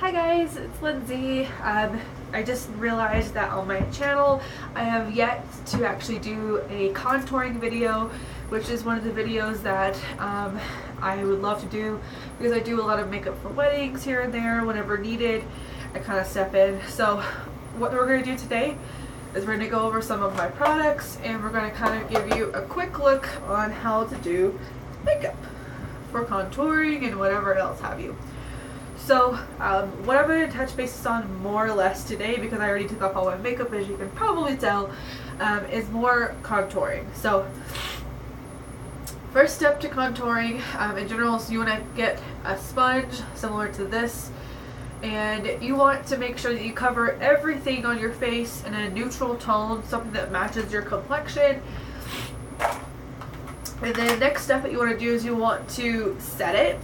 Hi guys, it's Lindsay. I just realized that on my channel I have yet to actually do a contouring video, which is one of the videos that I would love to do because I do a lot of makeup for weddings here and there whenever needed. I kind of step in. So what we're going to do today is we're going to go over some of my products and we're going to kind of give you a quick look on how to do makeup for contouring and whatever else have you. So what I'm going to touch bases on more or less today, because I already took off all my makeup as you can probably tell, is more contouring. So first step to contouring in general is you want to get a sponge similar to this, and you want to make sure that you cover everything on your face in a neutral tone, something that matches your complexion. And then next step that you want to do is you want to set it,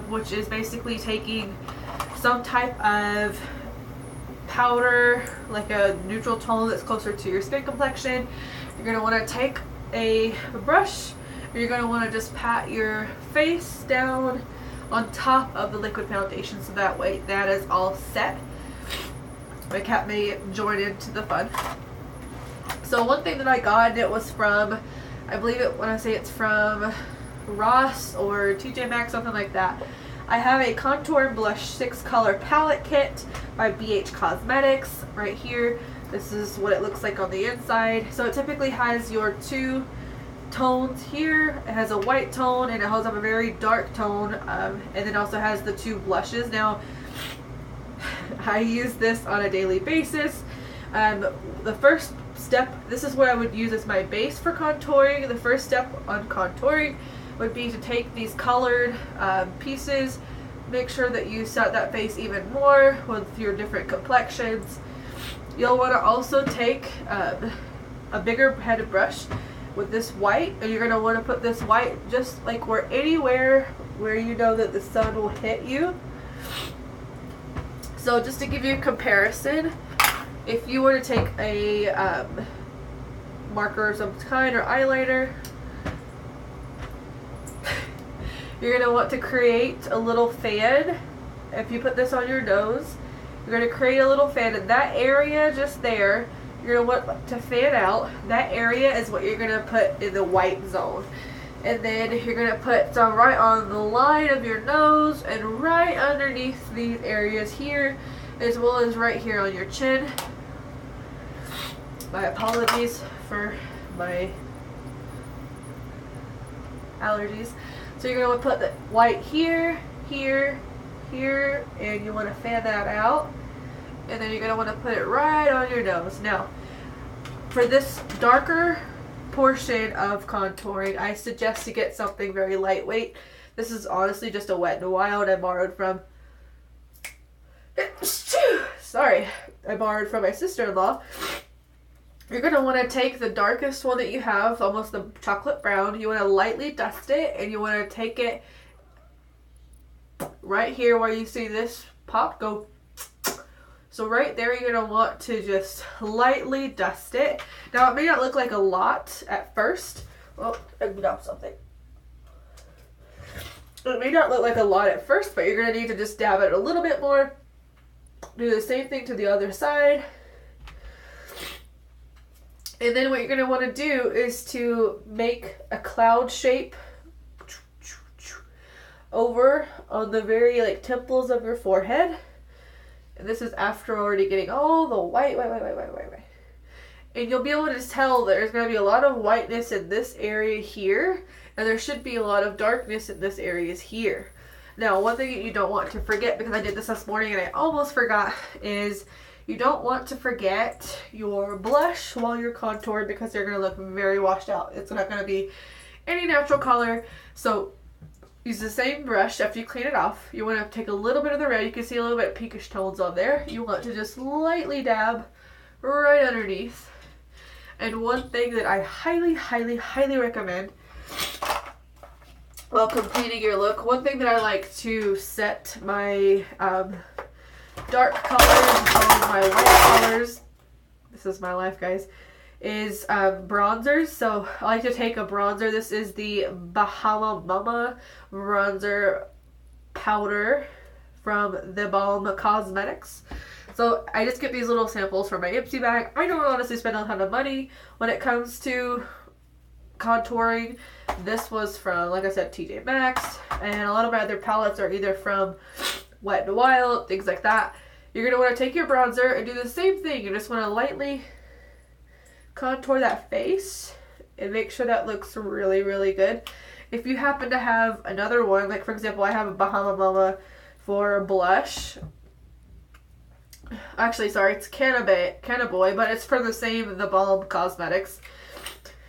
which is basically taking some type of powder, like a neutral tone that's closer to your skin complexion. You're going to want to take a brush, or you're going to want to just pat your face down on top of the liquid foundation, so that way that is all set. My cat may join into the fun. So one thing that I got, and it was from, I believe it when I say it's from Ross or TJ Maxx, something like that. I have a contour and blush 6-color palette kit by BH Cosmetics right here. This is what it looks like on the inside. So it typically has your two tones here. It has a white tone and it holds up a very dark tone, and then also has the two blushes. Now I use this on a daily basis. The first step, this is what I would use as my base for contouring. The first step on contouring would be to take these colored pieces, make sure that you set that face even more with your different complexions. You'll want to also take a bigger headed brush with this white, and you're going to want to put this white just like anywhere where you know that the sun will hit you. So just to give you a comparison, if you were to take a marker of some kind or eyeliner, you're going to want to create a little fan. If you put this on your nose, you're going to create a little fan in that area just there. You're going to want to fan out. That area is what you're going to put in the white zone. And then you're going to put some right on the line of your nose and right underneath these areas here, as well as right here on your chin. My apologies for my allergies. So you're going to put the white here, here, here, and you want to fan that out. And then you're going to want to put it right on your nose. Now, for this darker portion of contouring, I suggest to get something very lightweight. This is honestly just a Wet n Wild I borrowed from I borrowed from my sister-in-law. You're going to want to take the darkest one that you have, almost the chocolate brown. You want to lightly dust it, and you want to take it right here where you see this pop go. So right there, you're going to want to just lightly dust it. Now, it may not look like a lot at first. Oh, I dropped something. It may not look like a lot at first, but you're going to need to just dab it a little bit more. Do the same thing to the other side. And then what you're going to want to do is to make a cloud shape over on the very temples of your forehead. And this is after already getting all the white. And you'll be able to tell there's going to be a lot of whiteness in this area here, and there should be a lot of darkness in this area here. Now, one thing you don't want to forget, because I did this morning and I almost forgot, is you don't want to forget your blush while you're contouring, because they're going to look very washed out. It's not going to be any natural color. So use the same brush after you clean it off. You want to take a little bit of the red. You can see a little bit of pinkish tones on there. You want to just lightly dab right underneath. And one thing that I highly, highly, highly recommend while completing your look, one thing that I like to set my dark colors on my white colors, this is my life, guys, is bronzers. So I like to take a bronzer. This is the Bahama Mama bronzer powder from The Balm Cosmetics. So I just get these little samples from my Ipsy bag. I don't honestly spend a ton of money when it comes to contouring. This was from, like I said, TJ Maxx, and a lot of my other palettes are either from Wet n Wild, things like that. You're going to want to take your bronzer and do the same thing. You just want to lightly contour that face and make sure that looks really, really good. If you happen to have another one, like for example, I have a Bahama Mama for blush. Actually, sorry, it's Cannaboy, but it's from the same The Balm Cosmetics.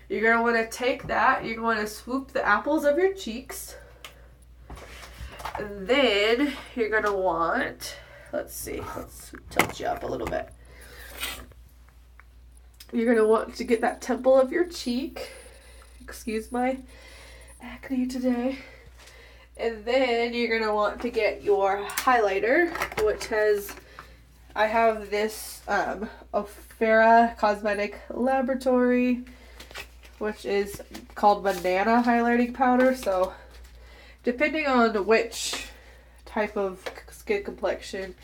You're going to want to take that, you're going to swoop the apples of your cheeks. And then you're going to want, let's tilt you up a little bit. You're going to want to get that temple of your cheek. Excuse my acne today. And then you're going to want to get your highlighter, which has, I have this Ofra Cosmetic Laboratory, which is called Banana Highlighting Powder. So depending on which type of skin complexion,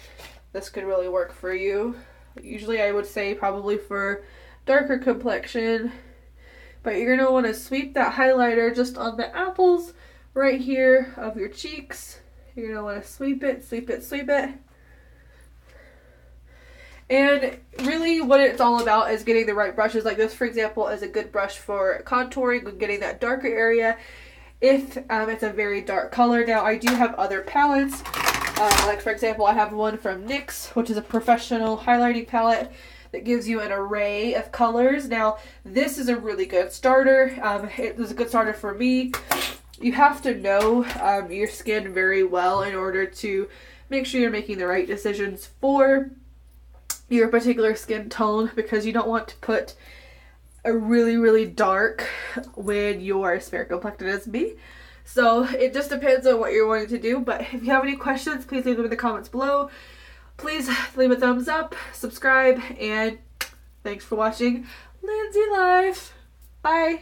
this could really work for you. Usually I would say probably for darker complexion, but you're going to want to sweep that highlighter just on the apples right here of your cheeks. You're going to want to sweep it, sweep it, sweep it. And really what it's all about is getting the right brushes. Like this, for example, is a good brush for contouring and getting that darker area if it's a very dark color. Now I do have other palettes. Like for example, I have one from NYX, which is a professional highlighting palette that gives you an array of colors. Now this is a really good starter. It was a good starter for me. You have to know your skin very well in order to make sure you're making the right decisions for your particular skin tone, because you don't want to put a really, really dark when you're as fair complected as me. So it just depends on what you're wanting to do. But if you have any questions, please leave them in the comments below. Please leave a thumbs up, subscribe, and thanks for watching Lindsay Life. Bye.